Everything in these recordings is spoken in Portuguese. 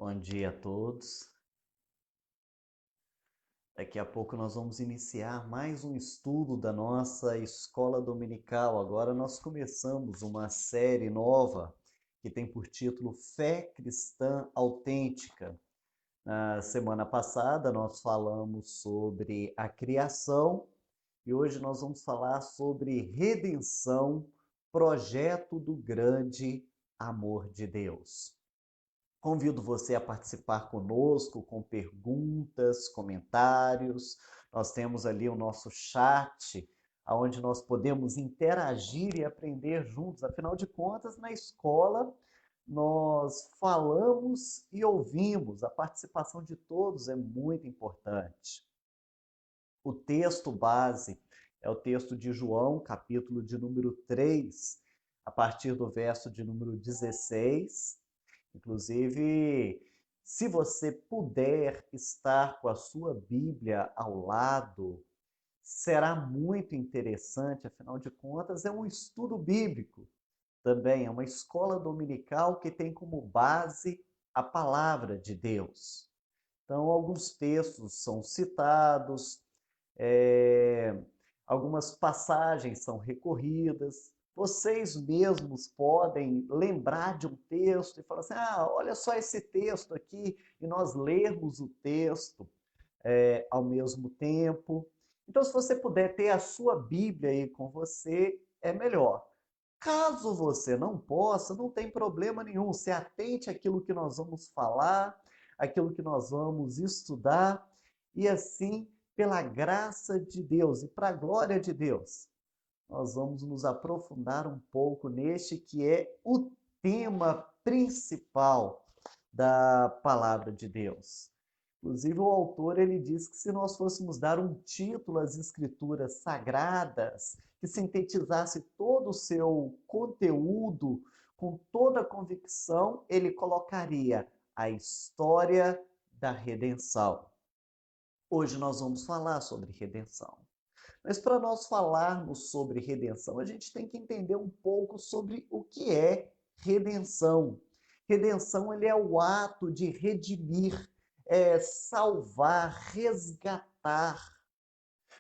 Bom dia a todos. Daqui a pouco nós vamos iniciar mais um estudo da nossa escola dominical. Agora nós começamos uma série nova que tem por título Fé Cristã Autêntica. Na semana passada nós falamos sobre a criação e hoje nós vamos falar sobre redenção, projeto do grande amor de Deus. Convido você a participar conosco com perguntas, comentários. Nós temos ali o nosso chat, onde nós podemos interagir e aprender juntos. Afinal de contas, na escola, nós falamos e ouvimos. A participação de todos é muito importante. O texto base é o texto de João, capítulo de número 3, a partir do verso de número 16. Inclusive, se você puder estar com a sua Bíblia ao lado, será muito interessante, afinal de contas, é um estudo bíblico também, é uma escola dominical que tem como base a palavra de Deus. Então, alguns textos são citados, é, algumas passagens são recorridas. Vocês mesmos podem lembrar de um texto e falar assim: olha só esse texto aqui, e nós lermos o texto ao mesmo tempo. Então, se você puder ter a sua Bíblia aí com você, é melhor. Caso você não possa, não tem problema nenhum. Se atente àquilo que nós vamos falar, àquilo que nós vamos estudar, e assim, pela graça de Deus e para a glória de Deus, nós vamos nos aprofundar um pouco neste que é o tema principal da palavra de Deus. Inclusive, o autor ele diz que se nós fôssemos dar um título às escrituras sagradas, que sintetizasse todo o seu conteúdo com toda a convicção, ele colocaria a história da redenção. Hoje nós vamos falar sobre redenção. Mas para nós falarmos sobre redenção, a gente tem que entender um pouco sobre o que é redenção. Redenção ele é o ato de redimir, salvar, resgatar.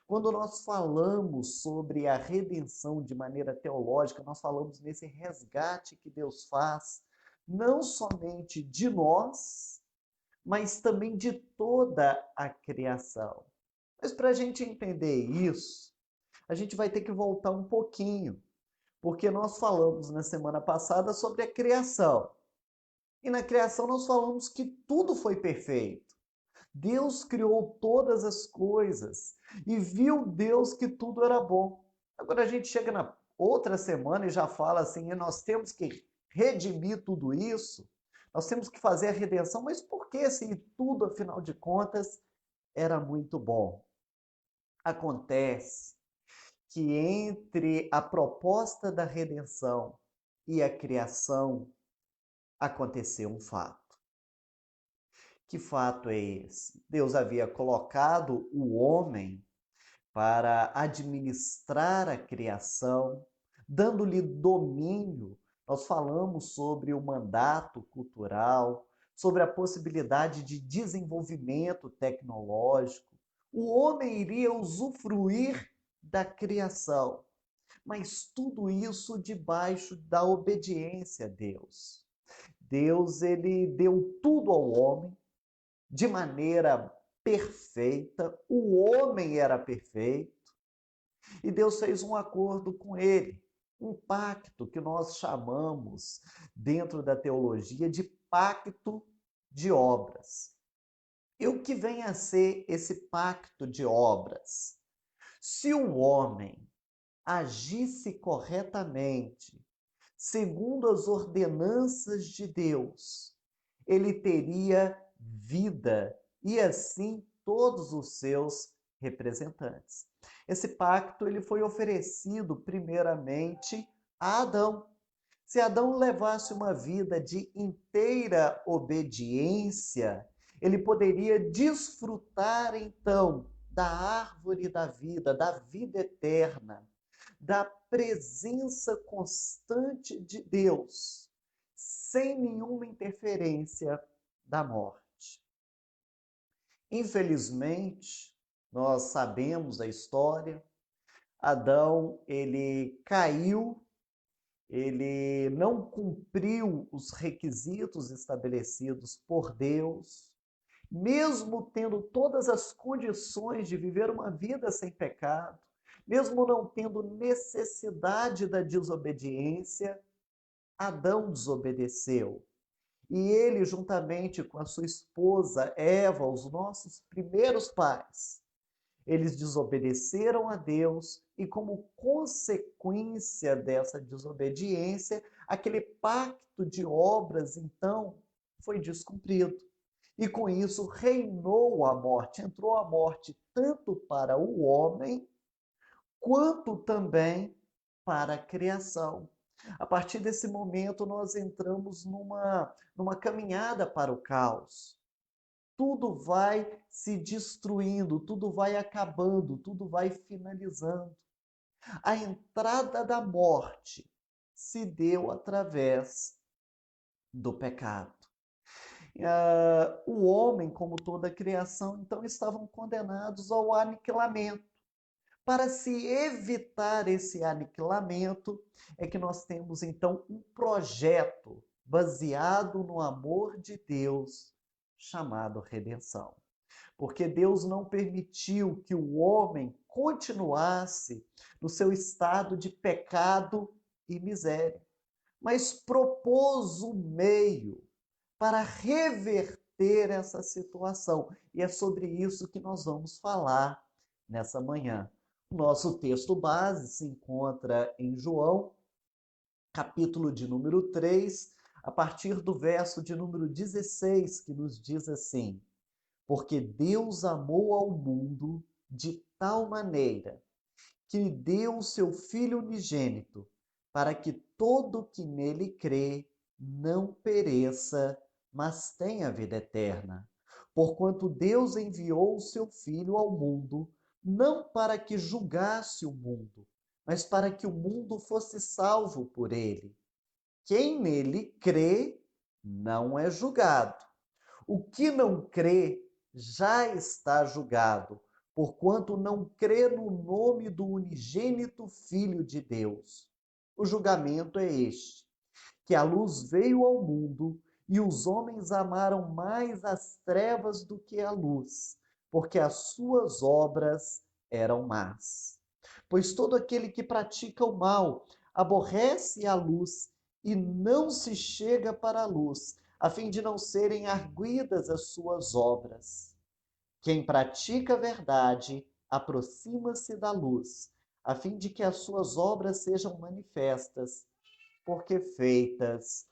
Quando nós falamos sobre a redenção de maneira teológica, nós falamos nesse resgate que Deus faz, não somente de nós, mas também de toda a criação. Mas para a gente entender isso, a gente vai ter que voltar um pouquinho, porque nós falamos na semana passada sobre a criação. E na criação nós falamos que tudo foi perfeito. Deus criou todas as coisas e viu Deus que tudo era bom. Agora a gente chega na outra semana e já fala assim, nós temos que redimir tudo isso, nós temos que fazer a redenção, mas por que se tudo, afinal de contas, era muito bom? Acontece que entre a proposta da redenção e a criação aconteceu um fato. Que fato é esse? Deus havia colocado o homem para administrar a criação, dando-lhe domínio. Nós falamos sobre o mandato cultural, sobre a possibilidade de desenvolvimento tecnológico. O homem iria usufruir da criação, mas tudo isso debaixo da obediência a Deus. Deus ele deu tudo ao homem de maneira perfeita, o homem era perfeito, e Deus fez um acordo com ele, um pacto que nós chamamos dentro da teologia de pacto de obras. E o que vem a ser esse pacto de obras? Se o homem agisse corretamente, segundo as ordenanças de Deus, ele teria vida e assim todos os seus representantes. Esse pacto ele foi oferecido primeiramente a Adão. Se Adão levasse uma vida de inteira obediência, ele poderia desfrutar então da árvore da vida eterna, da presença constante de Deus, sem nenhuma interferência da morte. Infelizmente, nós sabemos a história. Adão, ele caiu, ele não cumpriu os requisitos estabelecidos por Deus, mesmo tendo todas as condições de viver uma vida sem pecado, mesmo não tendo necessidade da desobediência, Adão desobedeceu. E ele, juntamente com a sua esposa Eva, os nossos primeiros pais, eles desobedeceram a Deus e, como consequência dessa desobediência, aquele pacto de obras, então, foi descumprido. E com isso reinou a morte, entrou a morte tanto para o homem, quanto também para a criação. A partir desse momento, nós entramos numa caminhada para o caos. Tudo vai se destruindo, tudo vai acabando, tudo vai finalizando. A entrada da morte se deu através do pecado. O homem, como toda a criação, então estavam condenados ao aniquilamento. Para se evitar esse aniquilamento, é que nós temos então um projeto baseado no amor de Deus, chamado redenção. Porque Deus não permitiu que o homem continuasse no seu estado de pecado e miséria, mas propôs um meio para reverter essa situação. E é sobre isso que nós vamos falar nessa manhã. O nosso texto base se encontra em João, capítulo de número 3, a partir do verso de número 16, que nos diz assim: porque Deus amou ao mundo de tal maneira que deu o seu Filho unigênito, para que todo que nele crê não pereça, mas tenha vida eterna. Porquanto Deus enviou o seu Filho ao mundo, não para que julgasse o mundo, mas para que o mundo fosse salvo por ele. Quem nele crê não é julgado. O que não crê já está julgado, porquanto não crê no nome do unigênito Filho de Deus. O julgamento é este, que a luz veio ao mundo e os homens amaram mais as trevas do que a luz, porque as suas obras eram más. Pois todo aquele que pratica o mal aborrece a luz e não se chega para a luz, a fim de não serem arguidas as suas obras. Quem pratica a verdade aproxima-se da luz, a fim de que as suas obras sejam manifestas, porque feitas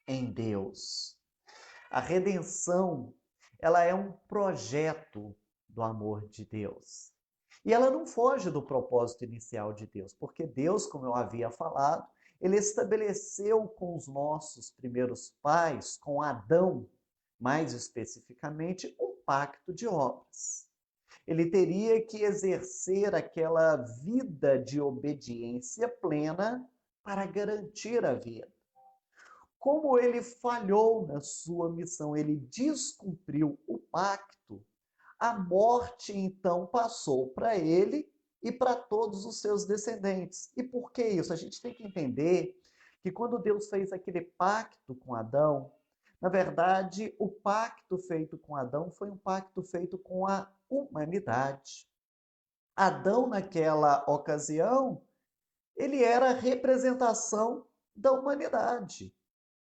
em Deus. A redenção, ela é um projeto do amor de Deus. E ela não foge do propósito inicial de Deus, porque Deus, como eu havia falado, ele estabeleceu com os nossos primeiros pais, com Adão, mais especificamente, um pacto de obras. Ele teria que exercer aquela vida de obediência plena para garantir a vida. Como ele falhou na sua missão, ele descumpriu o pacto, a morte então passou para ele e para todos os seus descendentes. E por que isso? A gente tem que entender que quando Deus fez aquele pacto com Adão, na verdade, o pacto feito com Adão foi um pacto feito com a humanidade. Adão, naquela ocasião, ele era a representação da humanidade.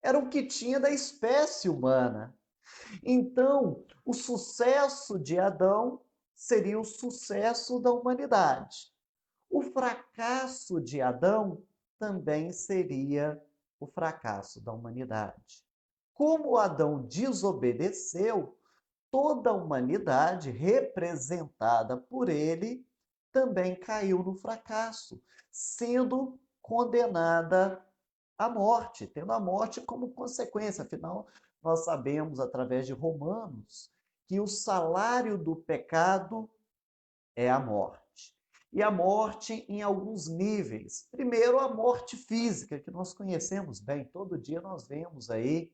Era o que tinha da espécie humana. Então, o sucesso de Adão seria o sucesso da humanidade. O fracasso de Adão também seria o fracasso da humanidade. Como Adão desobedeceu, toda a humanidade, representada por ele, também caiu no fracasso, sendo condenada à morte, tendo a morte como consequência. Afinal, nós sabemos, através de Romanos, que o salário do pecado é a morte. E a morte em alguns níveis. Primeiro, a morte física, que nós conhecemos bem. Todo dia nós vemos aí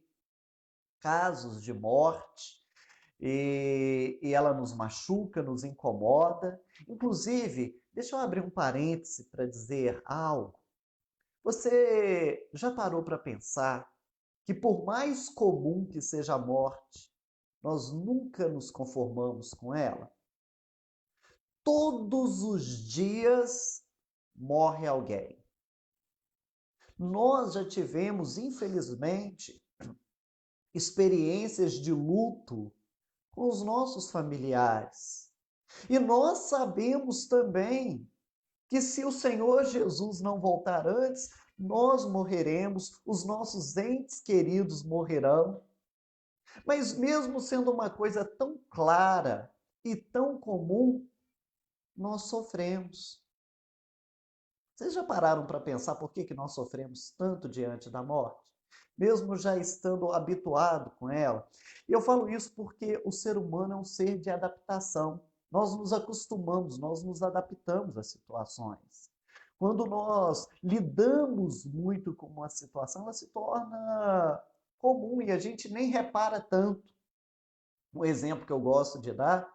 casos de morte, e ela nos machuca, nos incomoda. Inclusive, deixa eu abrir um parêntese para dizer algo. Você já parou para pensar que, por mais comum que seja a morte, nós nunca nos conformamos com ela? Todos os dias morre alguém. Nós já tivemos, infelizmente, experiências de luto com os nossos familiares. E nós sabemos também que, se o Senhor Jesus não voltar antes, nós morreremos, os nossos entes queridos morrerão. Mas mesmo sendo uma coisa tão clara e tão comum, nós sofremos. Vocês já pararam para pensar por que nós sofremos tanto diante da morte? Mesmo já estando habituado com ela. E eu falo isso porque o ser humano é um ser de adaptação. Nós nos acostumamos, nós nos adaptamos às situações. Quando nós lidamos muito com uma situação, ela se torna comum e a gente nem repara tanto. Um exemplo que eu gosto de dar,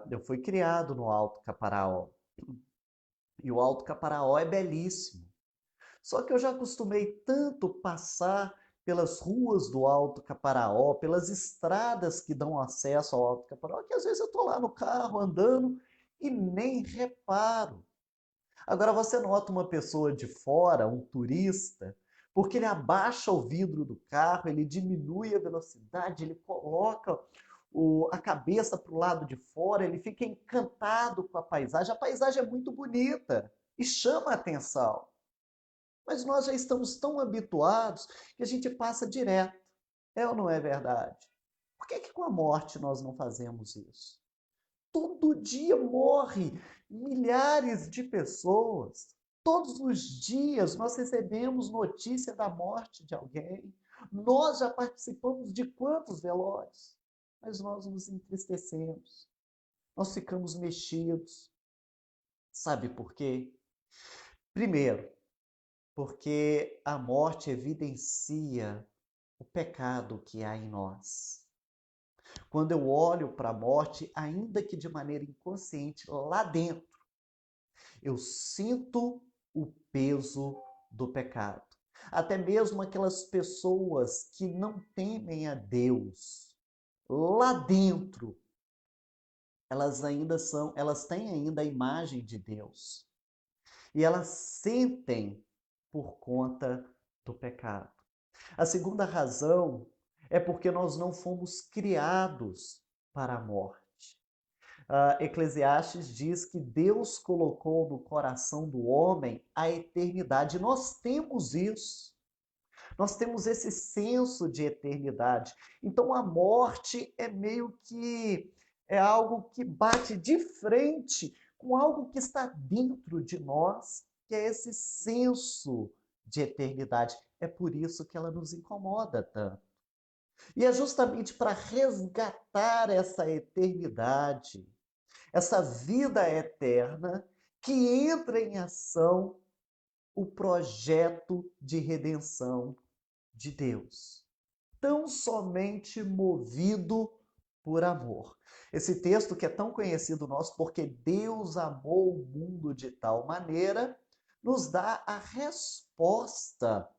eu fui criado no Alto Caparaó. E o Alto Caparaó é belíssimo. Só que eu já acostumei tanto passar pelas ruas do Alto Caparaó, pelas estradas que dão acesso ao Alto Caparaó, que às vezes eu estou lá no carro andando e nem reparo. Agora você nota uma pessoa de fora, um turista, porque ele abaixa o vidro do carro, ele diminui a velocidade, ele coloca a cabeça para o lado de fora, ele fica encantado com a paisagem. A paisagem é muito bonita e chama a atenção. Mas nós já estamos tão habituados que a gente passa direto. É ou não é verdade? Por que com a morte nós não fazemos isso? Todo dia morre milhares de pessoas. Todos os dias nós recebemos notícia da morte de alguém. Nós já participamos de quantos velórios? Mas nós nos entristecemos. Nós ficamos mexidos. Sabe por quê? Primeiro, porque a morte evidencia o pecado que há em nós. Quando eu olho para a morte, ainda que de maneira inconsciente, lá dentro, eu sinto o peso do pecado. Até mesmo aquelas pessoas que não temem a Deus, lá dentro, elas têm ainda a imagem de Deus. E elas sentem por conta do pecado. A segunda razão é porque nós não fomos criados para a morte. Eclesiastes diz que Deus colocou no coração do homem a eternidade. Nós temos isso. Nós temos esse senso de eternidade. Então a morte é meio que algo que bate de frente com algo que está dentro de nós, que é esse senso de eternidade. É por isso que ela nos incomoda tanto. E é justamente para resgatar essa eternidade, essa vida eterna, que entra em ação o projeto de redenção de Deus, tão somente movido por amor. Esse texto que é tão conhecido nosso, porque Deus amou o mundo de tal maneira, nos dá a resposta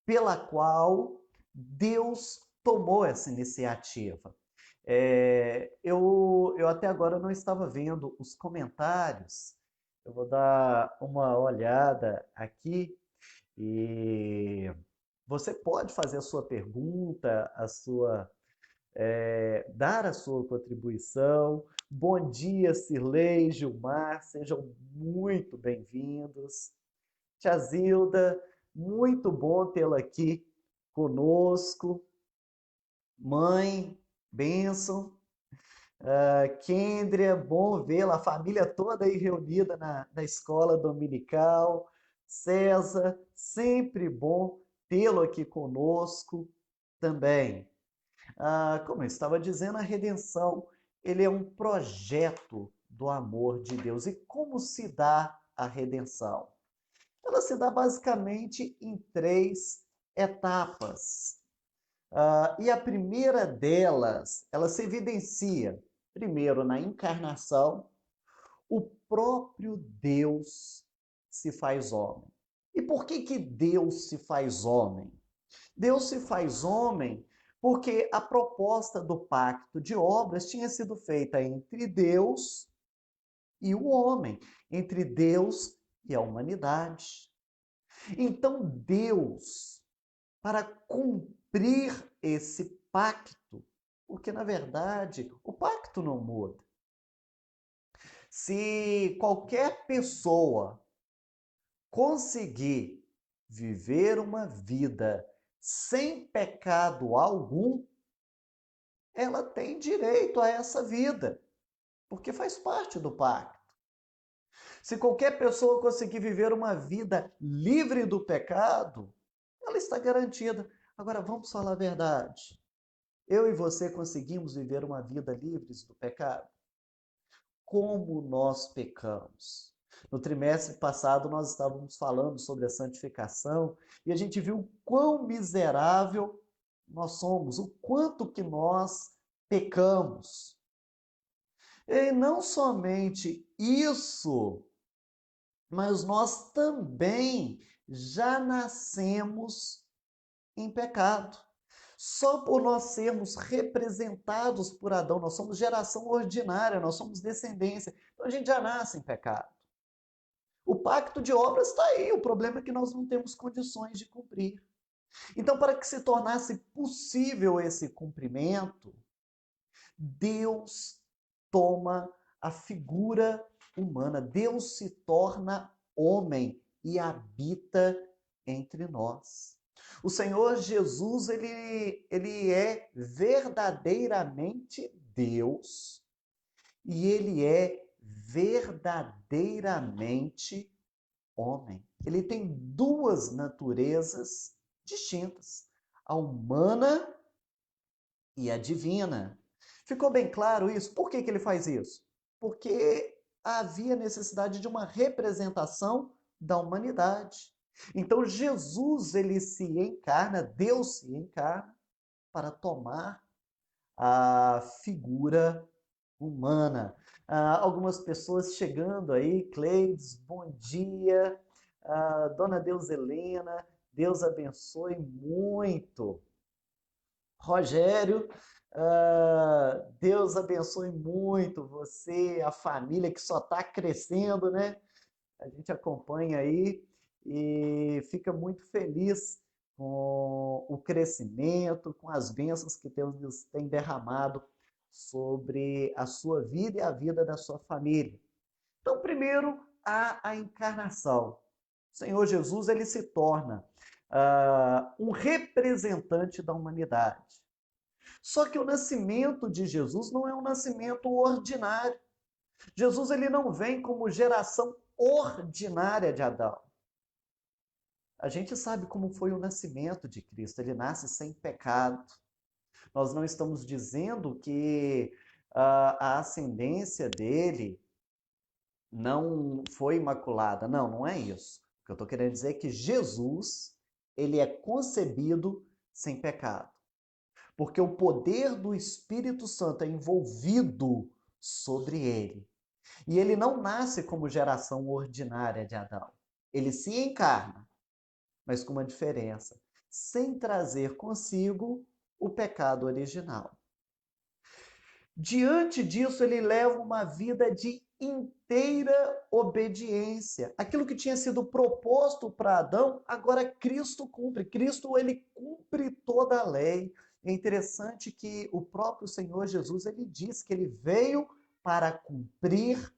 pela qual Deus tomou essa iniciativa. Eu até agora não estava vendo os comentários. Eu vou dar uma olhada aqui e você pode fazer a sua pergunta, dar a sua contribuição. Bom dia, Cirlei, Gilmar, sejam muito bem-vindos. Tia Zilda, muito bom tê-la aqui conosco. Mãe, bênção. Kendria, bom vê-la, a família toda aí reunida na escola dominical. César, sempre bom tê-lo aqui conosco também. Como eu estava dizendo, a redenção, ele é um projeto do amor de Deus. E como se dá a redenção? Ela se dá basicamente em três etapas. E a primeira delas, ela se evidencia, primeiro, na encarnação. O próprio Deus se faz homem. E por que que Deus se faz homem? Deus se faz homem porque a proposta do pacto de obras tinha sido feita entre Deus e o homem, entre Deus e a humanidade. Então, Deus, para cumprir esse pacto, porque na verdade o pacto não muda. Se qualquer pessoa conseguir viver uma vida sem pecado algum, ela tem direito a essa vida, porque faz parte do pacto. Se qualquer pessoa conseguir viver uma vida livre do pecado, ela está garantida. Agora, vamos falar a verdade. Eu e você conseguimos viver uma vida livres do pecado? Como nós pecamos? No trimestre passado, nós estávamos falando sobre a santificação e a gente viu o quão miserável nós somos, o quanto que nós pecamos. E não somente isso, mas nós também já nascemos em pecado. Só por nós sermos representados por Adão, nós somos geração ordinária, nós somos descendência. Então a gente já nasce em pecado. O pacto de obras está aí, o problema é que nós não temos condições de cumprir. Então, para que se tornasse possível esse cumprimento, Deus toma a figura humana, Deus se torna homem e habita entre nós. O Senhor Jesus, ele é verdadeiramente Deus e ele é verdadeiramente homem. Ele tem duas naturezas distintas, a humana e a divina. Ficou bem claro isso? Por que que ele faz isso? Porque havia necessidade de uma representação da humanidade. Então Jesus, ele se encarna, Deus se encarna para tomar a figura humana. Algumas pessoas chegando aí, Cleides, bom dia. Dona Deus Helena, Deus abençoe muito. Rogério, Deus abençoe muito você, a família que só está crescendo, né? A gente acompanha aí e fica muito feliz com o crescimento, com as bênçãos que Deus tem derramado sobre a sua vida e a vida da sua família. Então, primeiro, há a encarnação. O Senhor Jesus, ele se torna um representante da humanidade. Só que o nascimento de Jesus não é um nascimento ordinário. Jesus, ele não vem como geração ordinária de Adão. A gente sabe como foi o nascimento de Cristo. Ele nasce sem pecado. Nós não estamos dizendo que a ascendência dele não foi imaculada. Não, não é isso. O que eu estou querendo dizer é que Jesus, ele é concebido sem pecado. Porque o poder do Espírito Santo é envolvido sobre ele. E ele não nasce como geração ordinária de Adão. Ele se encarna, mas com uma diferença, sem trazer consigo o pecado original. Diante disso, ele leva uma vida de inteira obediência. Aquilo que tinha sido proposto para Adão, agora Cristo cumpre. Cristo, ele cumpre toda a lei. É interessante que o próprio Senhor Jesus, ele diz que ele veio para cumprir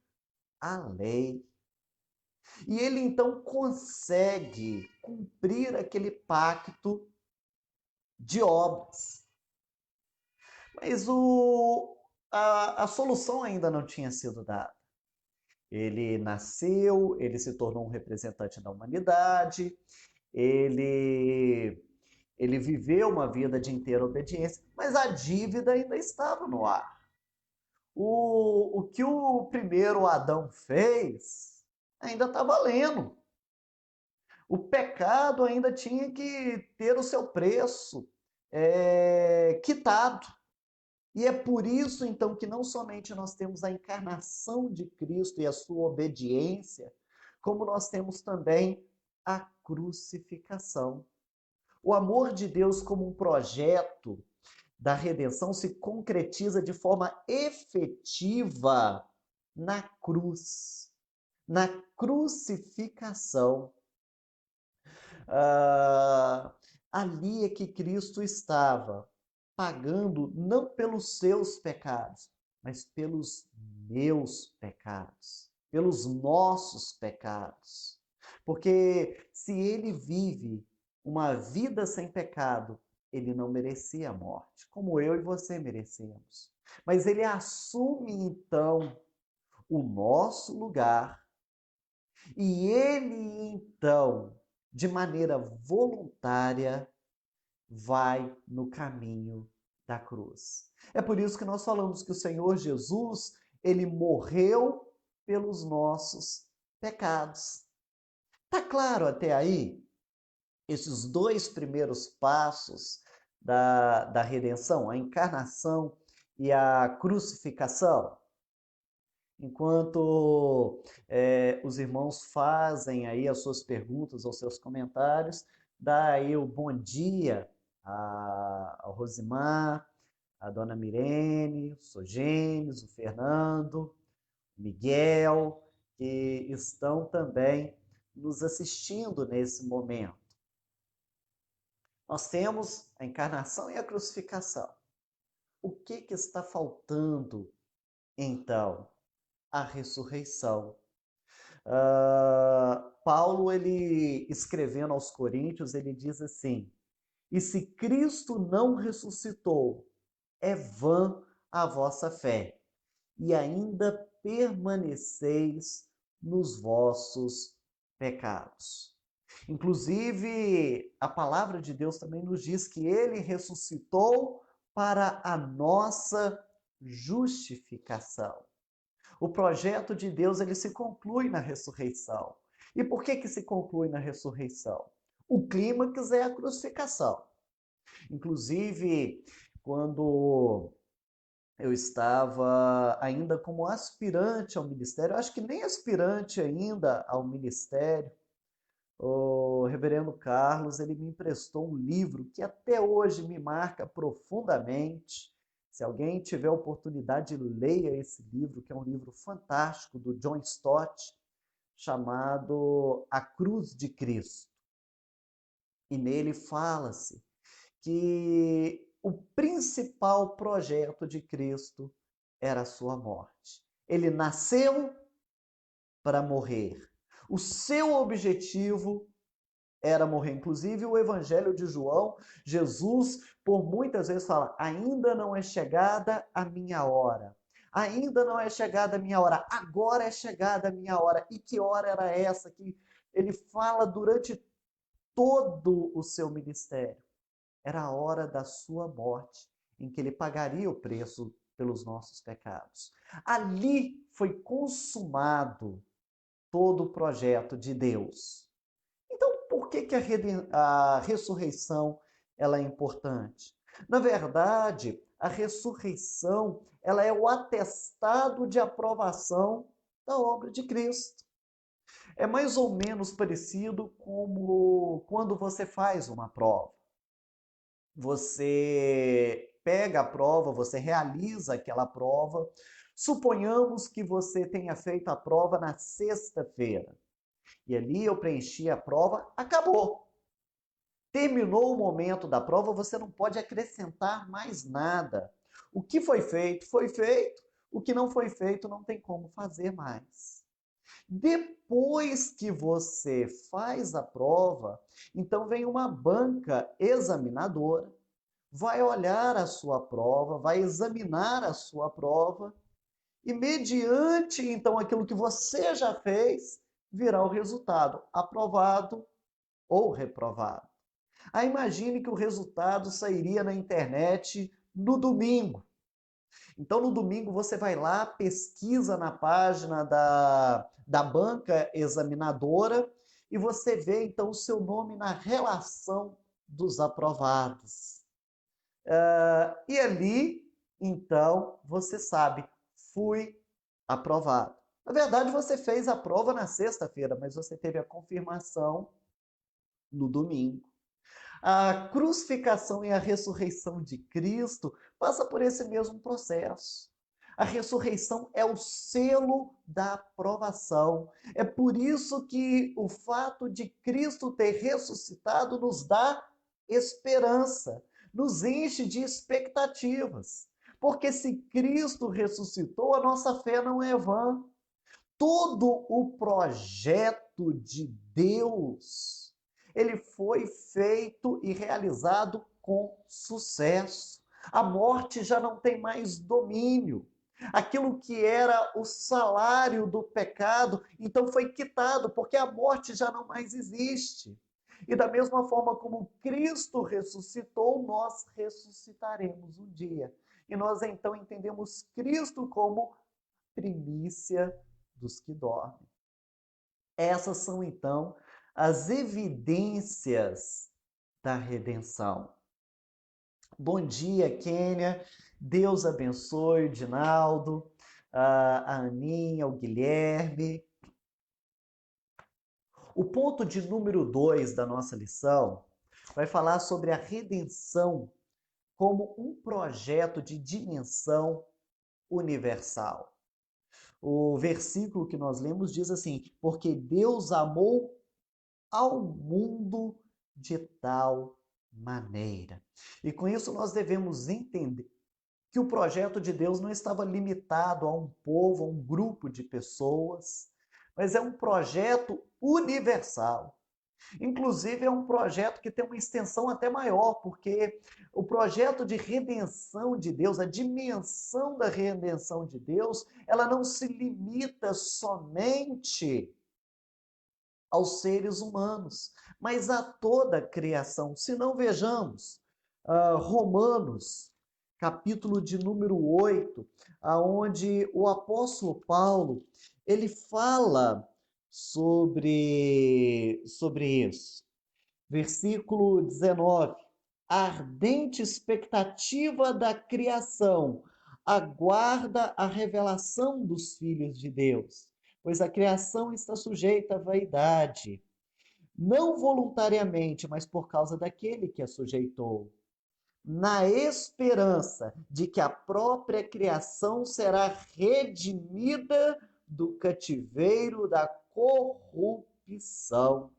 a lei. E ele então consegue cumprir aquele pacto de obras. Mas a solução ainda não tinha sido dada. Ele nasceu, ele se tornou um representante da humanidade, ele viveu uma vida de inteira obediência, mas a dívida ainda estava no ar. O que o primeiro Adão fez ainda está valendo. O pecado ainda tinha que ter o seu preço quitado. E é por isso, então, que não somente nós temos a encarnação de Cristo e a sua obediência, como nós temos também a crucificação. O amor de Deus como um projeto da redenção se concretiza de forma efetiva na cruz, na crucificação. Ali é que Cristo estava pagando não pelos seus pecados, mas pelos meus pecados, pelos nossos pecados. Porque se ele vive uma vida sem pecado, ele não merecia a morte, como eu e você merecemos. Mas ele assume então o nosso lugar e ele então, de maneira voluntária, vai no caminho da cruz. É por isso que nós falamos que o Senhor Jesus, ele morreu pelos nossos pecados. Tá claro até aí? Esses dois primeiros passos da redenção, a encarnação e a crucificação. Enquanto os irmãos fazem aí as suas perguntas, os seus comentários, dá aí o bom dia ao Rosimar, a dona Mirene, o Sogenes, o Fernando, o Miguel, que estão também nos assistindo nesse momento. Nós temos a encarnação e a crucificação. O que está faltando, então? A ressurreição. Paulo, ele escrevendo aos Coríntios, ele diz assim: e se Cristo não ressuscitou, é vã a vossa fé, e ainda permaneceis nos vossos pecados. Inclusive, a palavra de Deus também nos diz que ele ressuscitou para a nossa justificação. O projeto de Deus, ele se conclui na ressurreição. E por que se conclui na ressurreição? O clímax é a crucificação. Inclusive, quando eu estava ainda como aspirante ao ministério, acho que nem aspirante ainda ao ministério, o reverendo Carlos, ele me emprestou um livro que até hoje me marca profundamente. Se alguém tiver oportunidade, leia esse livro, que é um livro fantástico do John Stott, chamado A Cruz de Cristo. E nele fala-se que o principal projeto de Cristo era a sua morte. Ele nasceu para morrer. O seu objetivo era morrer. Inclusive, o Evangelho de João, Jesus, por muitas vezes fala: ainda não é chegada a minha hora. Ainda não é chegada a minha hora. Agora é chegada a minha hora. E que hora era essa que ele fala durante todo o seu ministério? Era a hora da sua morte, em que ele pagaria o preço pelos nossos pecados. Ali foi consumado todo o projeto de Deus. Então, por que a ressurreição ela é importante? Na verdade, a ressurreição ela é o atestado de aprovação da obra de Cristo. É mais ou menos parecido como quando você faz uma prova. Você pega a prova, você realiza aquela prova. Suponhamos que você tenha feito a prova na sexta-feira. E ali eu preenchi a prova, acabou. Terminou o momento da prova, você não pode acrescentar mais nada. O que foi feito, foi feito. O que não foi feito, não tem como fazer mais. Depois que você faz a prova, então vem uma banca examinadora, vai olhar a sua prova, vai examinar a sua prova e, mediante então aquilo que você já fez, virá o resultado, aprovado ou reprovado. Aí imagine que o resultado sairia na internet no domingo. Então, no domingo, você vai lá, pesquisa na página da banca examinadora e você vê então o seu nome na relação dos aprovados. E ali, então, você sabe, fui aprovado. Na verdade, você fez a prova na sexta-feira, mas você teve a confirmação no domingo. A crucificação e a ressurreição de Cristo passa por esse mesmo processo. A ressurreição é o selo da aprovação. É por isso que o fato de Cristo ter ressuscitado nos dá esperança, nos enche de expectativas. Porque se Cristo ressuscitou, a nossa fé não é vã. Todo o projeto de Deus, ele foi feito e realizado com sucesso. A morte já não tem mais domínio. Aquilo que era o salário do pecado, então foi quitado, porque a morte já não mais existe. E da mesma forma como Cristo ressuscitou, nós ressuscitaremos um dia. E nós então entendemos Cristo como primícia dos que dormem. Essas são então as evidências da redenção. Bom dia, Kênia. Deus abençoe o Dinaldo, a Aninha, o Guilherme. O ponto de número 2 da nossa lição vai falar sobre a redenção como um projeto de dimensão universal. O versículo que nós lemos diz assim: porque Deus amou ao mundo de tal maneira. E com isso nós devemos entender que o projeto de Deus não estava limitado a um povo, a um grupo de pessoas, mas é um projeto universal. Inclusive, é um projeto que tem uma extensão até maior, porque o projeto de redenção de Deus, a dimensão da redenção de Deus, ela não se limita somente aos seres humanos, mas a toda a criação. Se não, vejamos, Romanos, capítulo de número 8, aonde o apóstolo Paulo, ele fala sobre isso. Versículo 19. A ardente expectativa da criação aguarda a revelação dos filhos de Deus, pois a criação está sujeita à vaidade, não voluntariamente, mas por causa daquele que a sujeitou, na esperança de que a própria criação será redimida do cativeiro da corrupção.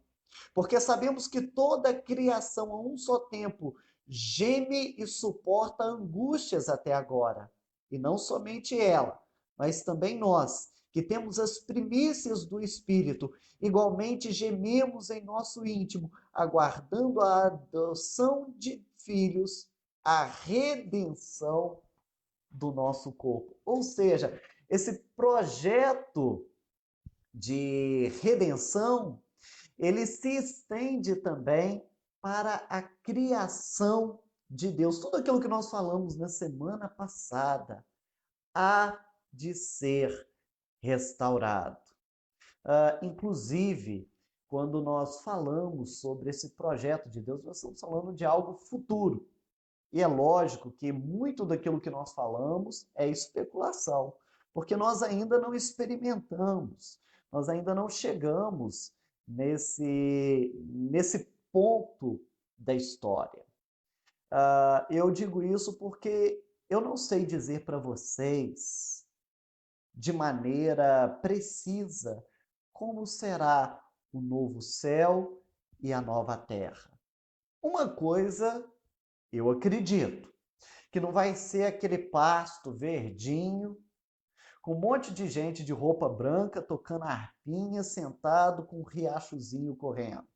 Porque sabemos que toda a criação a um só tempo geme e suporta angústias até agora. E não somente ela, mas também nós, que temos as primícias do Espírito, igualmente gememos em nosso íntimo, aguardando a adoção de filhos, a redenção do nosso corpo. Ou seja, esse projeto de redenção, ele se estende também para a criação de Deus. Tudo aquilo que nós falamos na semana passada há de ser restaurado. Inclusive, quando nós falamos sobre esse projeto de Deus, nós estamos falando de algo futuro. E é lógico que muito daquilo que nós falamos é especulação, porque nós ainda não experimentamos, nós ainda não chegamos nesse ponto da história. Eu digo isso porque eu não sei dizer para vocês de maneira precisa como será o novo céu e a nova terra. Uma coisa eu acredito, que não vai ser aquele pasto verdinho, com um monte de gente de roupa branca tocando harpinha, sentado com um riachozinho correndo.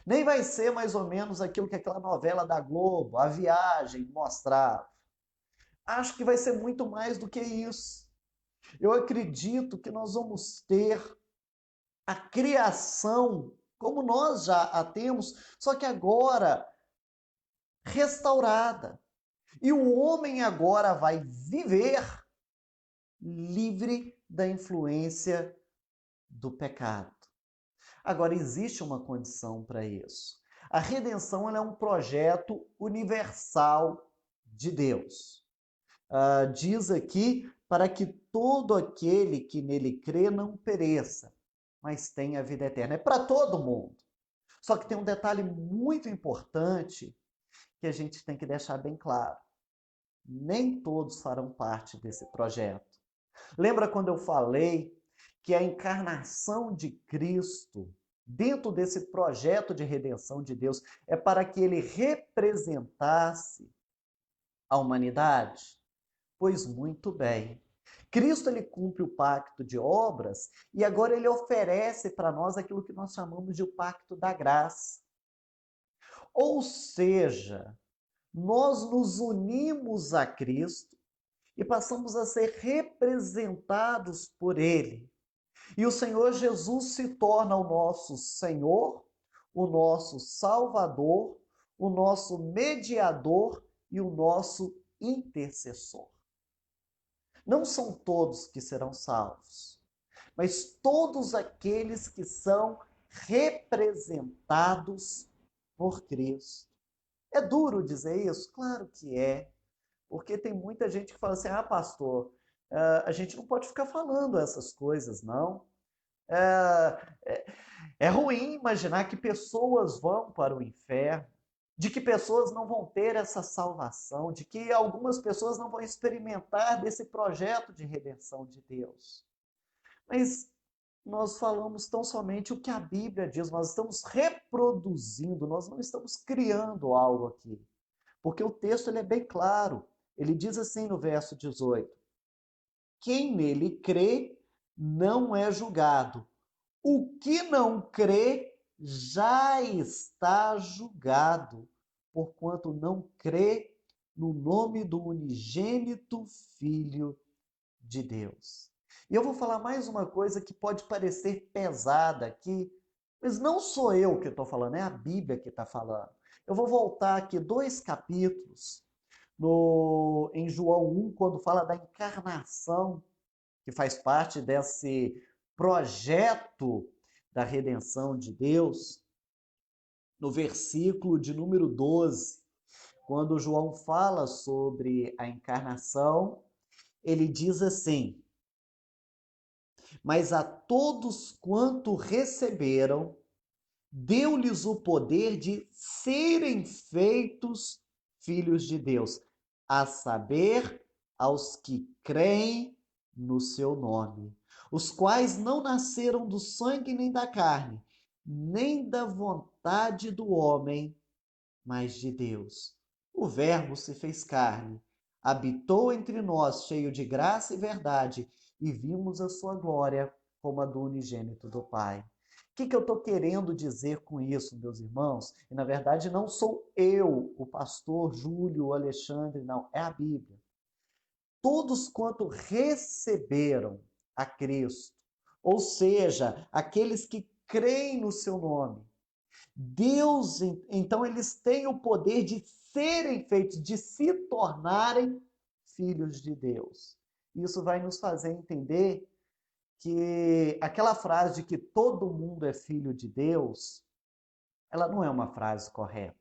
Nem vai ser mais ou menos aquilo que aquela novela da Globo, A Viagem, mostrava. Acho que vai ser muito mais do que isso. Eu acredito que nós vamos ter a criação como nós já a temos, só que agora restaurada. E o homem agora vai viver livre da influência do pecado. Agora, existe uma condição para isso. A redenção ela é um projeto universal de Deus. Diz aqui para que todo aquele que nele crê não pereça, mas tenha a vida eterna. É para todo mundo. Só que tem um detalhe muito importante que a gente tem que deixar bem claro. Nem todos farão parte desse projeto. Lembra quando eu falei que a encarnação de Cristo, dentro desse projeto de redenção de Deus, é para que ele representasse a humanidade? Pois muito bem. Cristo ele cumpre o pacto de obras e agora ele oferece para nós aquilo que nós chamamos de o pacto da graça. Ou seja, nós nos unimos a Cristo e passamos a ser representados por Ele. E o Senhor Jesus se torna o nosso Senhor, o nosso Salvador, o nosso mediador e o nosso intercessor. Não são todos que serão salvos, mas todos aqueles que são representados por Cristo. É duro dizer isso? Claro que é. Porque tem muita gente que fala assim, pastor, a gente não pode ficar falando essas coisas, não. É ruim imaginar que pessoas vão para o inferno, de que pessoas não vão ter essa salvação, de que algumas pessoas não vão experimentar desse projeto de redenção de Deus. Mas nós falamos tão somente o que a Bíblia diz, nós estamos reproduzindo, nós não estamos criando algo aqui. Porque o texto ele é bem claro. Ele diz assim no verso 18: quem nele crê não é julgado. O que não crê já está julgado, porquanto não crê no nome do unigênito Filho de Deus. E eu vou falar mais uma coisa que pode parecer pesada aqui, mas não sou eu que estou falando, é a Bíblia que está falando. Eu vou voltar aqui 2 capítulos em João 1, quando fala da encarnação, que faz parte desse projeto da redenção de Deus, no versículo de número 12, quando João fala sobre a encarnação, ele diz assim: mas a todos quanto receberam, deu-lhes o poder de serem feitos filhos de Deus, a saber, aos que creem no seu nome, os quais não nasceram do sangue nem da carne, nem da vontade do homem, mas de Deus. O Verbo se fez carne, habitou entre nós, cheio de graça e verdade, e vimos a sua glória como a do unigênito do Pai. O que eu estou querendo dizer com isso, meus irmãos? E, na verdade, não sou eu, o pastor Júlio, o Alexandre, não, é a Bíblia. Todos quanto receberam a Cristo, ou seja, aqueles que creem no seu nome, Deus, então, eles têm o poder de serem feitos, de se tornarem filhos de Deus. Isso vai nos fazer entender que aquela frase de que todo mundo é filho de Deus, ela não é uma frase correta.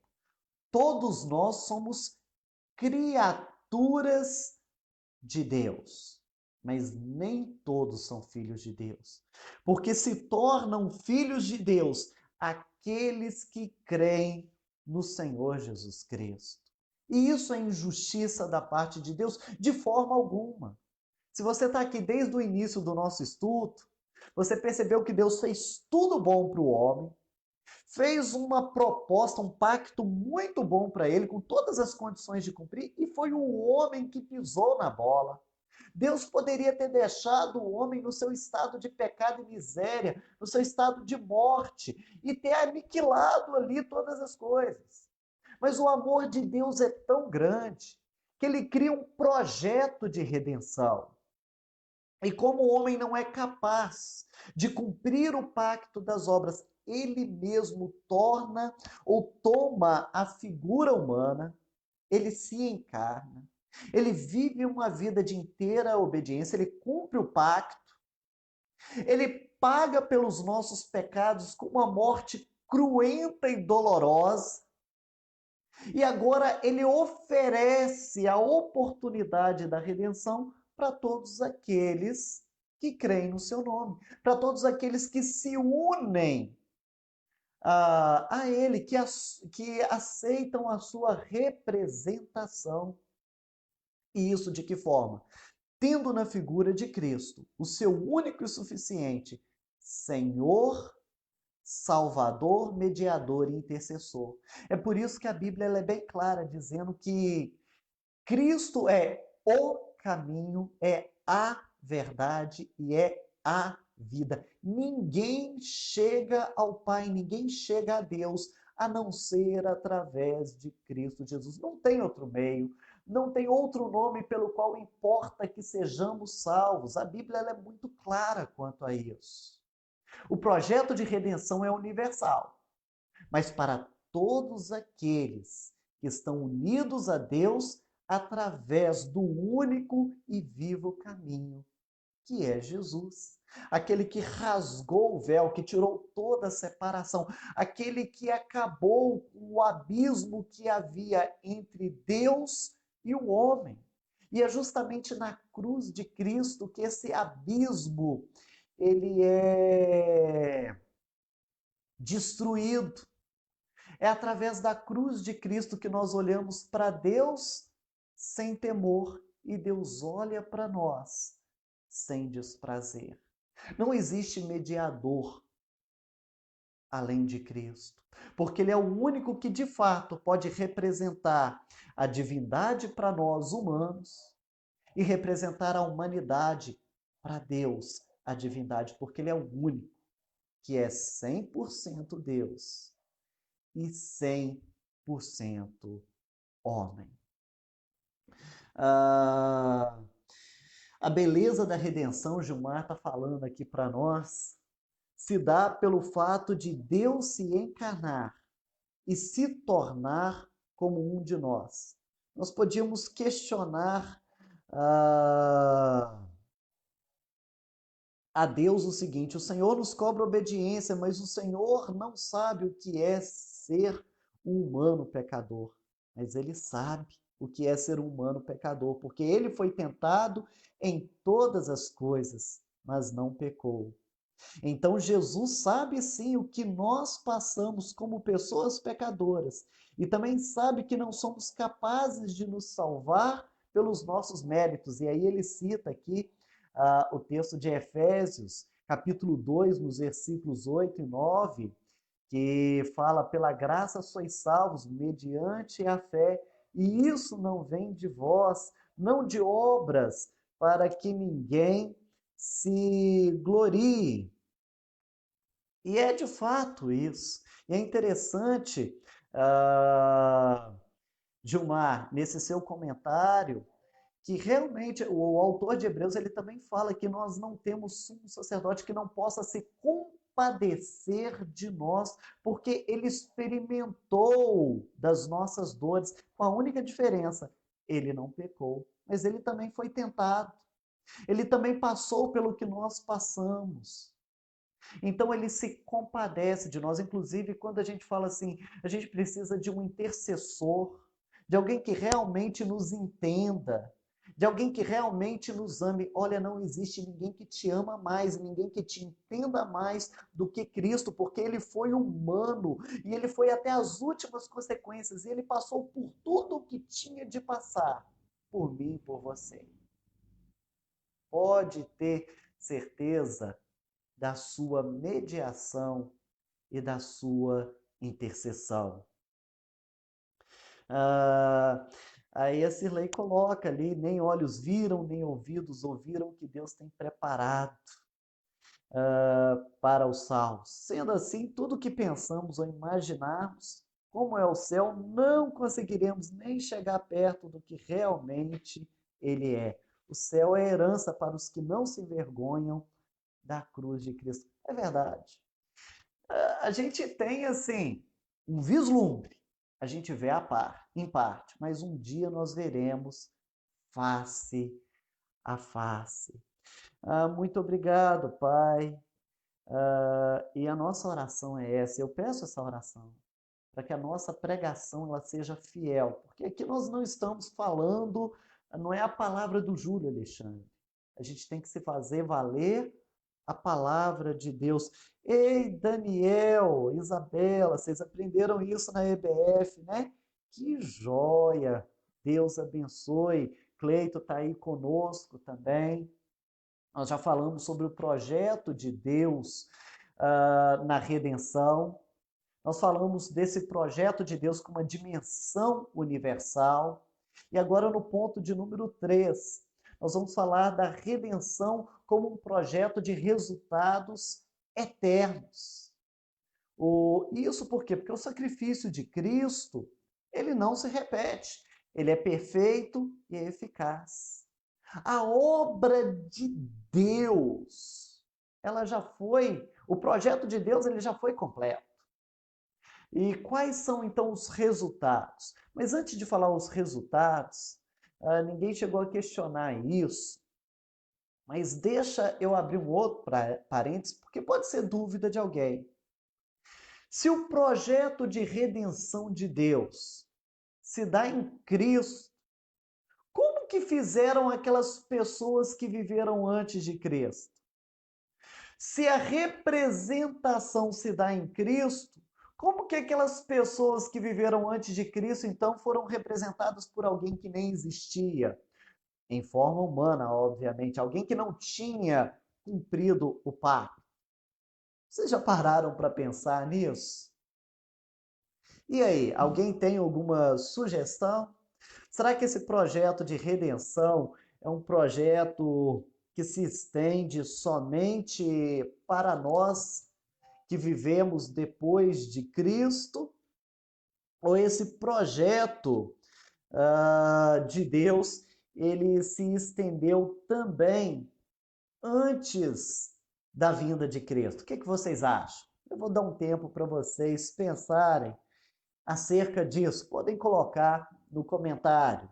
Todos nós somos criaturas de Deus, mas nem todos são filhos de Deus, porque se tornam filhos de Deus aqueles que creem no Senhor Jesus Cristo. E isso é injustiça da parte de Deus de forma alguma. Se você está aqui desde o início do nosso estudo, você percebeu que Deus fez tudo bom para o homem, fez uma proposta, um pacto muito bom para ele, com todas as condições de cumprir, e foi o homem que pisou na bola. Deus poderia ter deixado o homem no seu estado de pecado e miséria, no seu estado de morte, e ter aniquilado ali todas as coisas. Mas o amor de Deus é tão grande que ele cria um projeto de redenção. E como o homem não é capaz de cumprir o pacto das obras, ele mesmo torna ou toma a figura humana, ele se encarna, ele vive uma vida de inteira obediência, ele cumpre o pacto, Ele paga pelos nossos pecados com uma morte cruenta e dolorosa. E agora ele oferece a oportunidade da redenção para todos aqueles que creem no seu nome, para todos aqueles que se unem a ele, que aceitam a sua representação. E isso de que forma? Tendo na figura de Cristo, o seu único e suficiente Senhor, Salvador, mediador e intercessor. É por isso que a Bíblia ela é bem clara, dizendo que Cristo é o caminho, é a verdade e é a vida. Ninguém chega ao Pai, ninguém chega a Deus a não ser através de Cristo Jesus. Não tem outro meio, não tem outro nome pelo qual importa que sejamos salvos. A Bíblia ela é muito clara quanto a isso. O projeto de redenção é universal, mas para todos aqueles que estão unidos a Deus através do único e vivo caminho, que é Jesus. Aquele que rasgou o véu, que tirou toda a separação, aquele que acabou com o abismo que havia entre Deus e o homem. E é justamente na cruz de Cristo que esse abismo ele é destruído. É através da cruz de Cristo que nós olhamos para Deus sem temor e Deus olha para nós sem desprazer. Não existe mediador além de Cristo, porque Ele é o único que de fato pode representar a divindade para nós humanos e representar a humanidade para Deus, a divindade, porque Ele é o único que é 100% Deus e 100% homem. A beleza da redenção, Gilmar está falando aqui para nós, se dá pelo fato de Deus se encarnar e se tornar como um de nós. Nós podíamos questionar a Deus o seguinte: o Senhor nos cobra obediência, mas o Senhor não sabe o que é ser um humano pecador. Mas Ele sabe o que é ser um humano pecador, porque Ele foi tentado em todas as coisas, mas não pecou. Então Jesus sabe sim o que nós passamos como pessoas pecadoras e também sabe que não somos capazes de nos salvar pelos nossos méritos. E aí ele cita aqui o texto de Efésios, capítulo 2, nos versículos 8 e 9, que fala: pela graça sois salvos mediante a fé, e isso não vem de vós, não de obras, para que ninguém se glorie. E é de fato isso. E é interessante, Gilmar, nesse seu comentário, que realmente o autor de Hebreus ele também fala que nós não temos sumo sacerdote que não possa se compadecer de nós, porque ele experimentou das nossas dores, com a única diferença: ele não pecou, mas ele também foi tentado. Ele também passou pelo que nós passamos. Então ele se compadece de nós, inclusive quando a gente fala assim, a gente precisa de um intercessor, de alguém que realmente nos entenda, de alguém que realmente nos ame. Olha, não existe ninguém que te ama mais, ninguém que te entenda mais do que Cristo, porque ele foi humano e ele foi até as últimas consequências, e ele passou por tudo o que tinha de passar, por mim e por você. Pode ter certeza da sua mediação e da sua intercessão. Aí a Cirlei coloca ali: nem olhos viram, nem ouvidos ouviram o que Deus tem preparado para os salvos. Sendo assim, tudo que pensamos ou imaginarmos como é o céu, não conseguiremos nem chegar perto do que realmente ele é. O céu é herança para os que não se envergonham da cruz de Cristo. É verdade. A gente tem, assim, um vislumbre. A gente vê em parte, mas um dia nós veremos face a face. Muito obrigado, Pai. E a nossa oração é essa. Eu peço essa oração para que a nossa pregação ela seja fiel, porque aqui nós não estamos falando, não é a palavra do Júlio Alexandre. A gente tem que se fazer valer a palavra de Deus. Ei, Daniel, Isabela, vocês aprenderam isso na EBF, né? Que joia! Deus abençoe. Cleito está aí conosco também. Nós já falamos sobre o projeto de Deus na redenção. Nós falamos desse projeto de Deus com uma dimensão universal. E agora, no ponto de número 3, nós vamos falar da redenção como um projeto de resultados eternos. Isso por quê? Porque o sacrifício de Cristo, ele não se repete. Ele é perfeito e é eficaz. A obra de Deus, ela já foi, o projeto de Deus, ele já foi completo. E quais são então os resultados? Mas antes de falar os resultados, ninguém chegou a questionar isso, mas deixa eu abrir um outro parênteses, porque pode ser dúvida de alguém. Se o projeto de redenção de Deus se dá em Cristo, como que fizeram aquelas pessoas que viveram antes de Cristo? Se a representação se dá em Cristo, como que aquelas pessoas que viveram antes de Cristo, então, foram representadas por alguém que nem existia? Em forma humana, obviamente, alguém que não tinha cumprido o pacto. Vocês já pararam para pensar nisso? E aí, alguém tem alguma sugestão? Será que esse projeto de redenção é um projeto que se estende somente para nós que vivemos depois de Cristo? Ou esse projeto de Deus, ele se estendeu também antes da vinda de Cristo? O que vocês acham? Eu vou dar um tempo para vocês pensarem acerca disso. Podem colocar no comentário.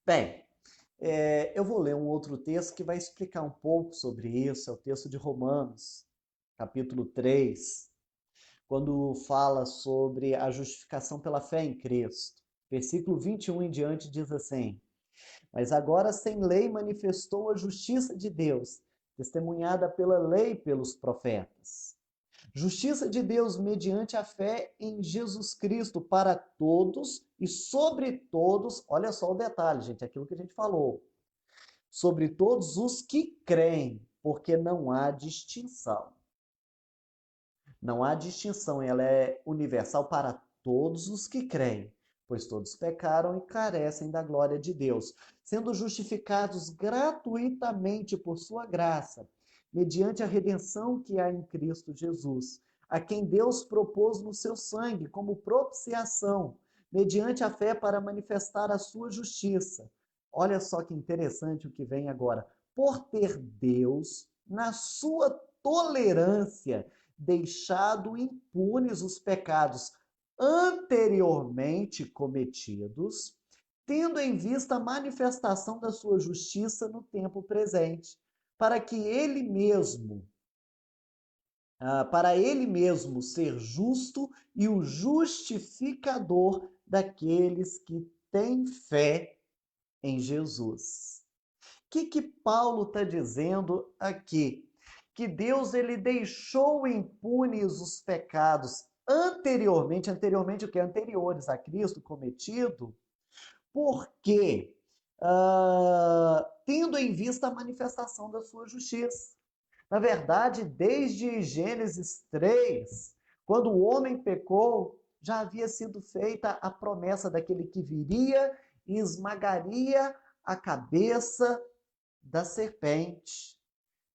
Bem, eu vou ler um outro texto que vai explicar um pouco sobre isso, é o texto de Romanos, capítulo 3, quando fala sobre a justificação pela fé em Cristo. Versículo 21 em diante diz assim: Mas agora sem lei manifestou a justiça de Deus, testemunhada pela lei e pelos profetas. Justiça de Deus mediante a fé em Jesus Cristo para todos e sobre todos, olha só o detalhe, gente, aquilo que a gente falou, sobre todos os que creem, porque não há distinção. Não há distinção, ela é universal para todos os que creem, pois todos pecaram e carecem da glória de Deus, sendo justificados gratuitamente por sua graça, mediante a redenção que há em Cristo Jesus, a quem Deus propôs no seu sangue como propiciação, mediante a fé para manifestar a sua justiça. Olha só que interessante o que vem agora. Por ter Deus, na sua tolerância, deixado impunes os pecados anteriormente cometidos, tendo em vista a manifestação da sua justiça no tempo presente, para que ele mesmo, para ele mesmo ser justo e o justificador daqueles que têm fé em Jesus. O que Paulo está dizendo aqui? Que Deus ele deixou impunes os pecados anteriormente o que? Anteriores a Cristo cometido, porque tendo em vista a manifestação da sua justiça. Na verdade, desde Gênesis 3, quando o homem pecou, já havia sido feita a promessa daquele que viria e esmagaria a cabeça da serpente.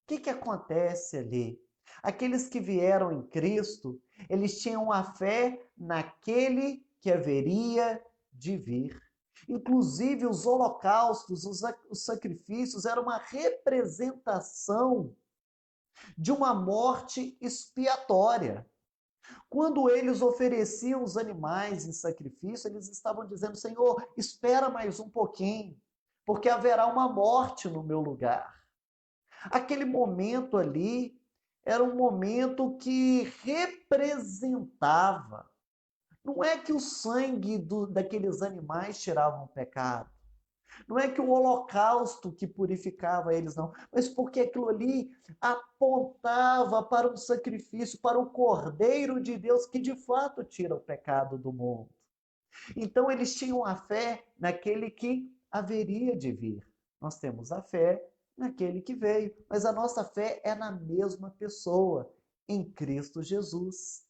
O que acontece ali? Aqueles que vieram em Cristo, eles tinham a fé naquele que haveria de vir. Inclusive, os holocaustos, os sacrifícios, eram uma representação de uma morte expiatória. Quando eles ofereciam os animais em sacrifício, eles estavam dizendo: Senhor, espera mais um pouquinho, porque haverá uma morte no meu lugar. Aquele momento ali era um momento que representava. Não é que o sangue daqueles animais tirava o pecado. Não é que o holocausto que purificava eles, não. Mas porque aquilo ali apontava para um sacrifício, para o Cordeiro de Deus que de fato tira o pecado do mundo. Então eles tinham a fé naquele que haveria de vir. Nós temos a fé naquele que veio, mas a nossa fé é na mesma pessoa, em Cristo Jesus.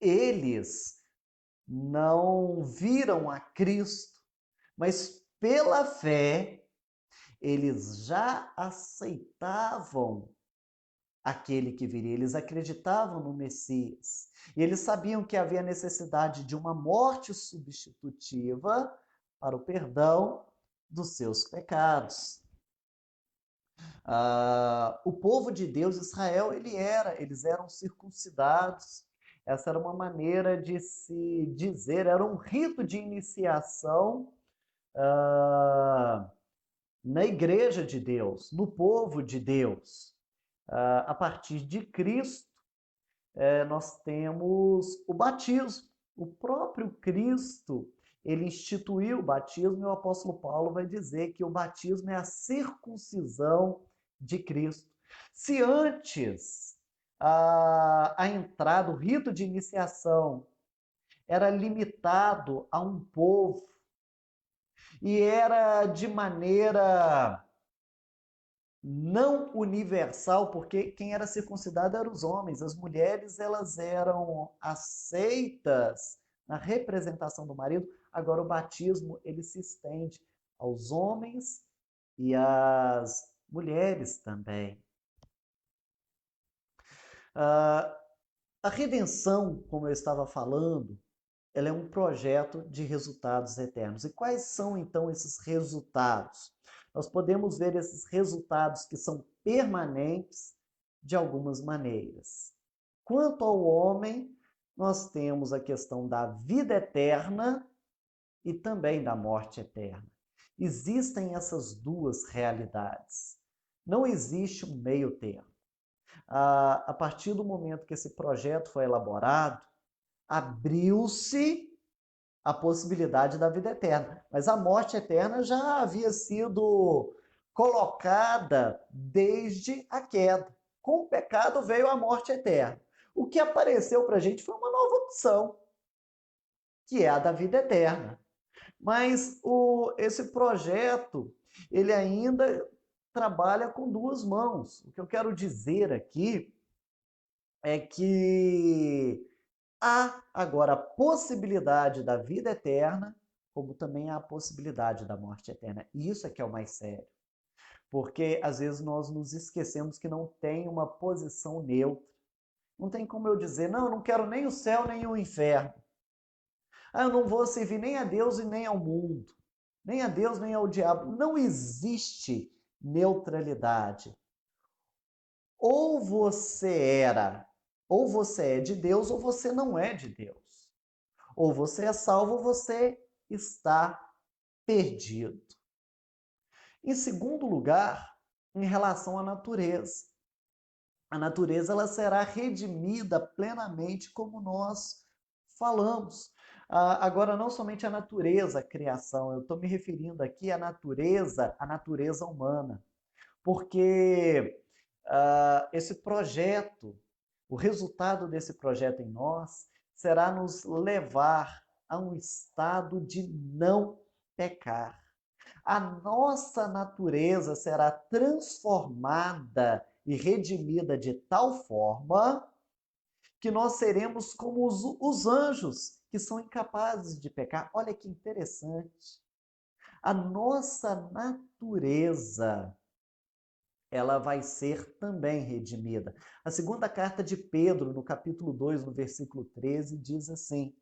Eles não viram a Cristo, mas pela fé eles já aceitavam aquele que viria, eles acreditavam no Messias. E eles sabiam que havia necessidade de uma morte substitutiva para o perdão dos seus pecados. O povo de Deus, Israel, eles eram circuncidados. Essa era uma maneira de se dizer, era um rito de iniciação na igreja de Deus, no povo de Deus. A partir de Cristo, nós temos o batismo. O próprio Cristo, ele instituiu o batismo, e o apóstolo Paulo vai dizer que o batismo é a circuncisão de Cristo. Se antes a entrada, o rito de iniciação era limitado a um povo e era de maneira não universal, porque quem era circuncidado eram os homens, as mulheres elas eram aceitas na representação do marido. Agora o batismo ele se estende aos homens e às mulheres também. A redenção, como eu estava falando, ela é um projeto de resultados eternos. E quais são então esses resultados? Nós podemos ver esses resultados que são permanentes de algumas maneiras. Quanto ao homem, nós temos a questão da vida eterna e também da morte eterna. Existem essas duas realidades. Não existe um meio termo. A partir do momento que esse projeto foi elaborado, abriu-se a possibilidade da vida eterna. Mas a morte eterna já havia sido colocada desde a queda. Com o pecado veio a morte eterna. O que apareceu para a gente foi uma nova opção, que é a da vida eterna. Mas esse projeto, ele ainda trabalha com duas mãos. O que eu quero dizer aqui é que há agora a possibilidade da vida eterna, como também há a possibilidade da morte eterna. E isso é que é o mais sério. Porque às vezes nós nos esquecemos que não tem uma posição neutra. Não tem como eu dizer, não, eu não quero nem o céu nem o inferno. Eu não vou servir nem a Deus e nem ao mundo. Nem a Deus nem ao diabo. Não existe neutralidade. Ou você é de Deus, ou você não é de Deus. Ou você é salvo, ou você está perdido. Em segundo lugar, em relação à natureza. A natureza ela será redimida plenamente, como nós falamos. Agora, não somente a natureza, a criação, eu estou me referindo aqui à natureza humana. Porque esse projeto, o resultado desse projeto em nós, será nos levar a um estado de não pecar. A nossa natureza será transformada e redimida de tal forma que nós seremos como os anjos, que são incapazes de pecar. Olha que interessante. A nossa natureza, ela vai ser também redimida. A segunda carta de Pedro, no capítulo 2, no versículo 13, diz assim: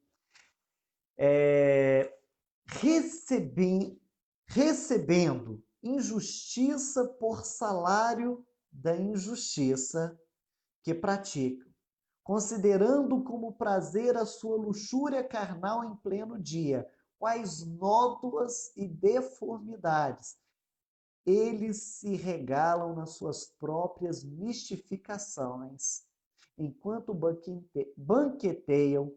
"Recebi- recebendo injustiça por salário da injustiça que praticam, considerando como prazer a sua luxúria carnal em pleno dia, quais nódoas e deformidades eles se regalam nas suas próprias mistificações, enquanto banqueteiam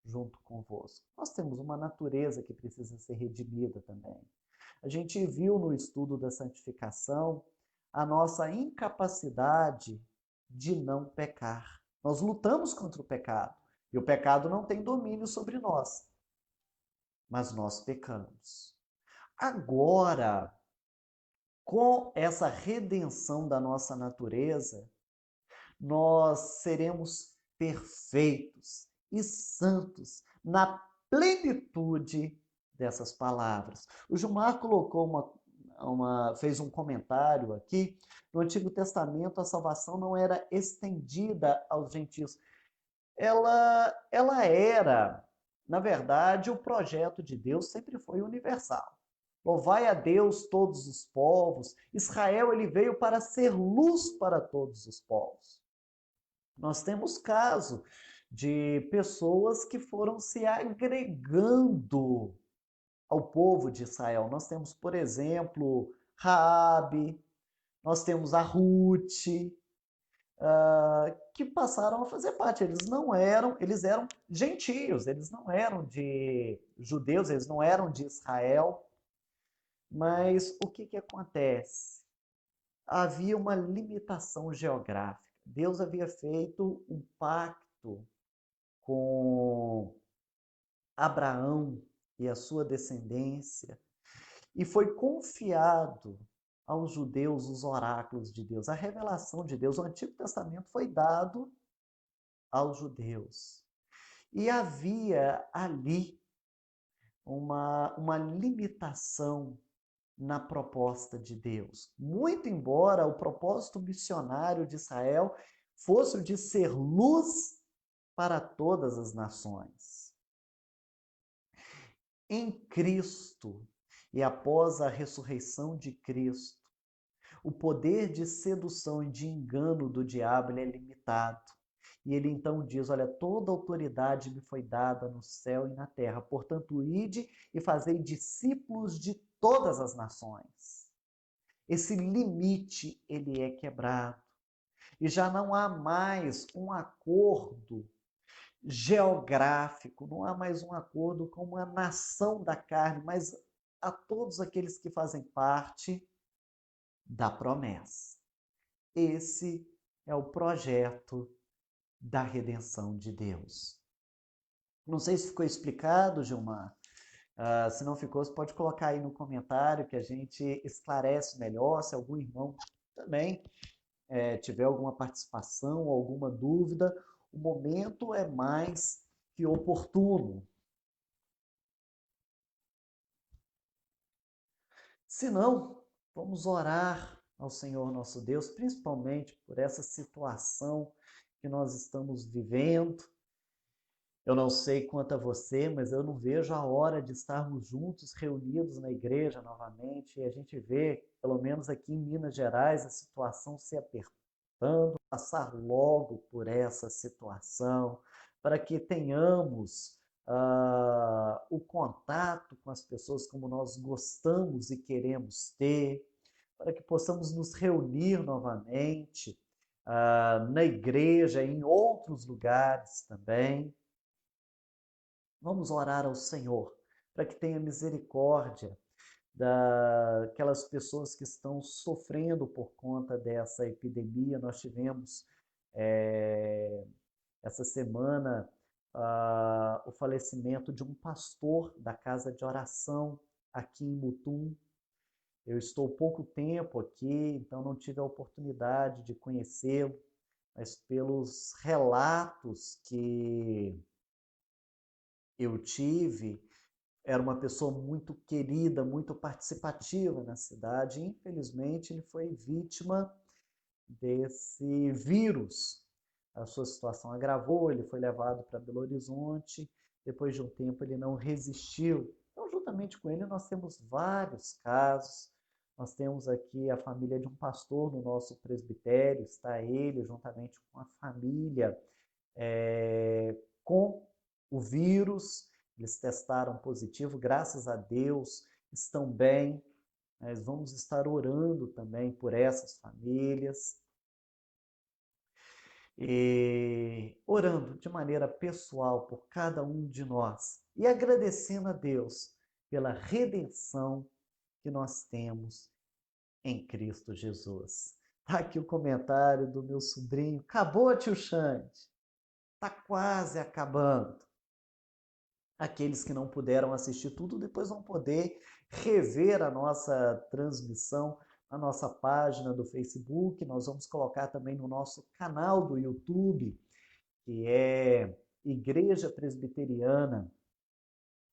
junto convosco." Nós temos uma natureza que precisa ser redimida também. A gente viu no estudo da santificação a nossa incapacidade de não pecar. Nós lutamos contra o pecado e o pecado não tem domínio sobre nós, mas nós pecamos. Agora, com essa redenção da nossa natureza, nós seremos perfeitos e santos na plenitude dessas palavras. O Gilmar colocou fez um comentário aqui. No Antigo Testamento, a salvação não era estendida aos gentios. Ela era, na verdade, o projeto de Deus sempre foi universal. Louvai a Deus todos os povos. Israel, ele veio para ser luz para todos os povos. Nós temos caso de pessoas que foram se agregando ao povo de Israel. Nós temos, por exemplo, Raabe, nós temos a Ruth, que passaram a fazer parte. Eles eram gentios, eles não eram de judeus, eles não eram de Israel. Mas o que acontece? Havia uma limitação geográfica. Deus havia feito um pacto com Abraão e a sua descendência, e foi confiado aos judeus os oráculos de Deus, a revelação de Deus. O Antigo Testamento foi dado aos judeus. E havia ali uma limitação na proposta de Deus. Muito embora o propósito missionário de Israel fosse o de ser luz para todas as nações. Em Cristo, e após a ressurreição de Cristo, o poder de sedução e de engano do diabo ele é limitado. E ele então diz: olha, toda autoridade me foi dada no céu e na terra, portanto, ide e fazei discípulos de todas as nações. Esse limite ele é quebrado. E já não há mais um acordo geográfico, não há mais um acordo com uma nação da carne, mas a todos aqueles que fazem parte da promessa. Esse é o projeto da redenção de Deus. Não sei se ficou explicado, Gilmar. Se não ficou, você pode colocar aí no comentário que a gente esclarece melhor. Se algum irmão também tiver alguma participação, alguma dúvida, o momento é mais que oportuno. Se não, vamos orar ao Senhor nosso Deus, principalmente por essa situação que nós estamos vivendo. Eu não sei quanto a você, mas eu não vejo a hora de estarmos juntos, reunidos na igreja novamente, e a gente vê, pelo menos aqui em Minas Gerais, a situação se apertando, passar logo por essa situação, para que tenhamos o contato com as pessoas como nós gostamos e queremos ter, para que possamos nos reunir novamente na igreja e em outros lugares também. Vamos orar ao Senhor para que tenha misericórdia daquelas pessoas que estão sofrendo por conta dessa epidemia. Nós tivemos essa semana o falecimento de um pastor da casa de oração aqui em Mutum. Eu estou pouco tempo aqui, então não tive a oportunidade de conhecê-lo, mas pelos relatos que eu tive, era uma pessoa muito querida, muito participativa na cidade. Infelizmente, ele foi vítima desse vírus. A sua situação agravou, ele foi levado para Belo Horizonte. Depois de um tempo, ele não resistiu. Então, juntamente com ele, nós temos vários casos. Nós temos aqui a família de um pastor no nosso presbitério, está ele juntamente com a família com o vírus. Eles testaram positivo, graças a Deus, estão bem. Nós vamos estar orando também por essas famílias. E orando de maneira pessoal por cada um de nós. E agradecendo a Deus pela redenção que nós temos em Cristo Jesus. Está aqui o comentário do meu sobrinho. Acabou, tio Xande? Está quase acabando. Aqueles que não puderam assistir tudo, depois vão poder rever a nossa transmissão na nossa página do Facebook. Nós vamos colocar também no nosso canal do YouTube, que é Igreja Presbiteriana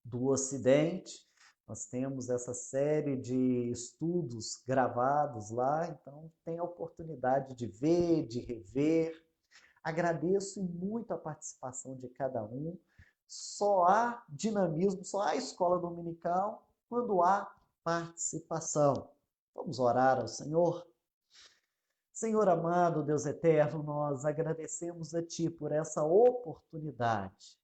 do Ocidente. Nós temos essa série de estudos gravados lá, então tem a oportunidade de ver, de rever. Agradeço muito a participação de cada um. Só há dinamismo, só há escola dominical quando há participação. Vamos orar ao Senhor? Senhor amado, Deus eterno, nós agradecemos a Ti por essa oportunidade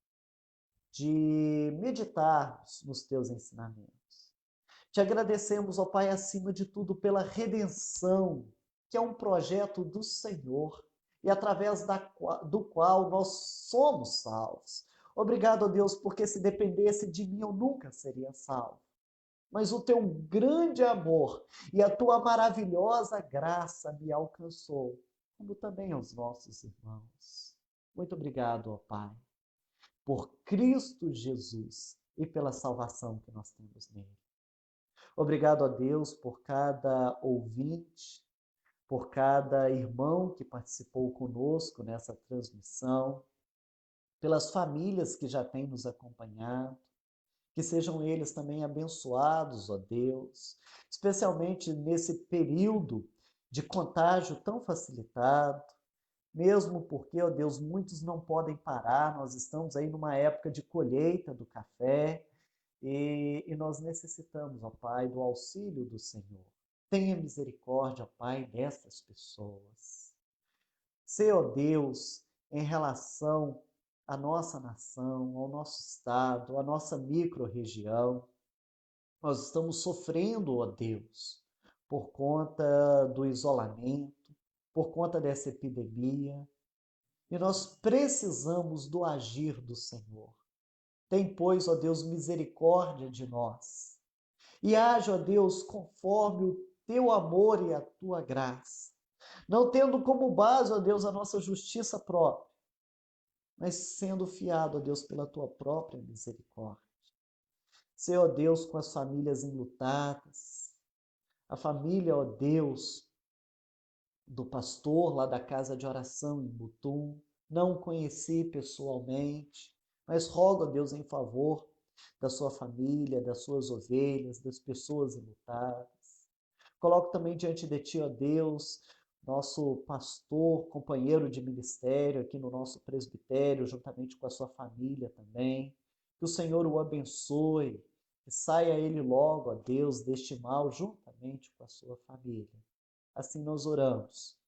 de meditarmos nos Teus ensinamentos. Te agradecemos, ó Pai, acima de tudo, pela redenção, que é um projeto do Senhor e através do qual nós somos salvos. Obrigado, ó Deus, porque se dependesse de mim eu nunca seria salvo. Mas o teu grande amor e a tua maravilhosa graça me alcançou, como também aos nossos irmãos. Muito obrigado, ó Pai, por Cristo Jesus e pela salvação que nós temos nele. Obrigado a Deus por cada ouvinte, por cada irmão que participou conosco nessa transmissão, pelas famílias que já têm nos acompanhado, que sejam eles também abençoados, ó Deus, especialmente nesse período de contágio tão facilitado, mesmo porque, ó Deus, muitos não podem parar, nós estamos aí numa época de colheita do café e nós necessitamos, ó Pai, do auxílio do Senhor. Tenha misericórdia, ó Pai, dessas pessoas. Sê, ó Deus, em relação à nossa nação, ao nosso estado, à nossa micro-região. Nós estamos sofrendo, ó Deus, por conta do isolamento, por conta dessa epidemia, e nós precisamos do agir do Senhor. Tem, pois, ó Deus, misericórdia de nós. E age, ó Deus, conforme o teu amor e a tua graça. Não tendo como base, ó Deus, a nossa justiça própria, mas sendo fiado, ó Deus, pela tua própria misericórdia. Ser, ó Deus, com as famílias enlutadas, a família, ó Deus, do pastor lá da casa de oração em Butum, não o conheci pessoalmente, mas rogo a Deus em favor da sua família, das suas ovelhas, das pessoas enlutadas. Coloco também diante de Ti, ó Deus, nosso pastor, companheiro de ministério aqui no nosso presbitério, juntamente com a sua família também. Que o Senhor o abençoe, que saia ele logo, ó Deus, deste mal, juntamente com a sua família. Assim nós oramos,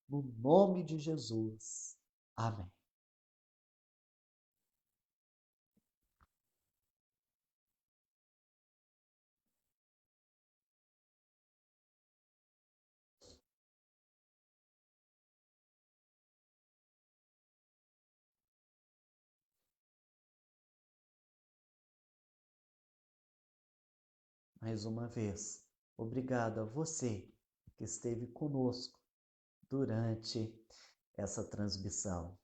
no nome de Jesus. Amém. Mais uma vez, obrigado a você que esteve conosco durante essa transmissão.